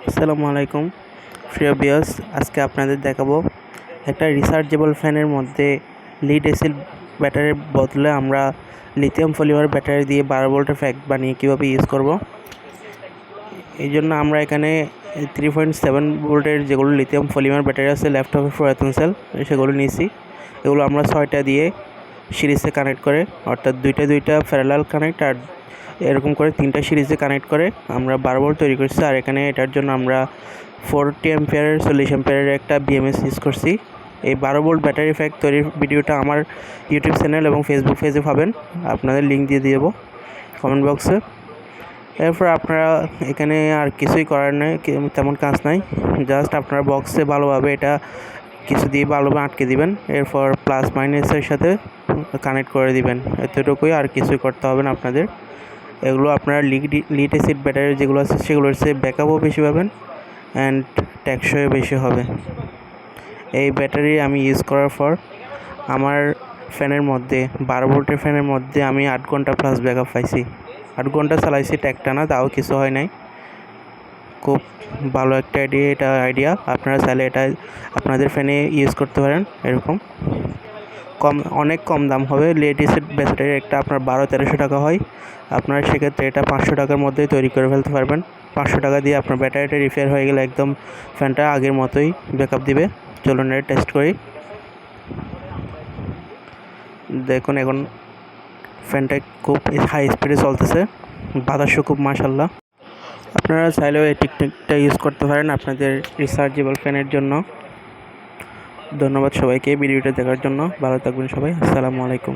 আসসালামু আলাইকুম প্রিয় ভিউয়ার্স, আজকে আপনাদের দেখাবো একটা রিচার্জেবল ফ্যানের মধ্যে লিড অ্যাসিড ব্যাটারির বদলে আমরা লিথিয়াম পলিমার ব্যাটারি দিয়ে 12 ভোল্টের ফ্যান বানিয়ে কীভাবে ইউজ করব। এই জন্য আমরা এখানে 3.7 ভোল্টের যেগুলো লিথিয়াম পলিমার ব্যাটারি আছে ল্যাপটপের পুরাতন সেল সেগুলো নিয়েছি। এগুলো আমরা 6টা দিয়ে সিরিজে কানেক্ট করে, অর্থাৎ দুইটা প্যারালাল কানেক্ট আর এরকম করে 3টা সিরিজে কানেক্ট করে আমরা 12 ভোল্ট তৈরি করছি। আর এখানে এটার জন্য আমরা 40 অ্যাম্পিয়ারের 40 অ্যাম্পিয়ারের একটা বিএমএস ইউজ করছি। এই 12 ভোল্ট ব্যাটারি ফ্যাক তৈরির ভিডিওটা আমার ইউটিউব চ্যানেল এবং ফেসবুক পেজে পাবেন, আপনাদের লিঙ্ক দিয়ে দেবো কমেন্ট বক্সে। এরপর আপনারা এখানে আর কিছুই করার নেই, তেমন কাজ নাই, জাস্ট আপনারা বক্সে ভালোভাবে এটা কিছু দিয়ে ভালোভাবে আটকে দিবেন, এরপর প্লাস মাইনাসের সাথে কানেক্ট করে দিবেন। এতটুকুই, আর কিছুই করতে হবে না আপনাদের। এগুলো আপনারা লিড অ্যাসিড ব্যাটারি যেগুলো আছে সেগুলোর চেয়ে ব্যাকআপও বেশি পাবেন অ্যান্ড টেকসইও বেশি হবে। এই ব্যাটারি আমি ইউজ করার পর আমার ফ্যানের মধ্যে 12 ভোল্টের ফ্যানের মধ্যে আমি 8 ঘন্টা প্লাস ব্যাকআপ পাইছি। 8 ঘন্টা চালাইছি টানা, তাও কিছু হয় নাই। খুব ভালো একটা আইডিয়া। আপনারা চাইলে এটা আপনাদের ফ্যানে ইউজ করতে পারেন। এরকম অনেক কম দাম হবে। লিড অ্যাসিড ব্যাটারি একটা আপনার 1200-1300 টাকা হয়, আপনারা সেক্ষেত্রে এটা 500 টাকার মধ্যেই তৈরি করে ফেলতে পারবেন। 500 টাকা দিয়ে আপনার ব্যাটারিটা রিপেয়ার হয়ে গেলে একদম ফ্যানটা আগের মতোই ব্যাকআপ দিবে। চলুন এটা টেস্ট করি। দেখুন এখন ফ্যানটা খুব হাই স্পিডে চলতেছে, বাতাসও খুব মাশাআল্লাহ। আপনারা চাইলেও এই টেকনিকটা ইউজ করতে পারেন আপনাদের রিচার্জেবল ফ্যানের জন্য। ধন্যবাদ সবাইকে ভিডিওটা দেখার জন্য। ভালো থাকবেন সবাই। আসসালামু আলাইকুম।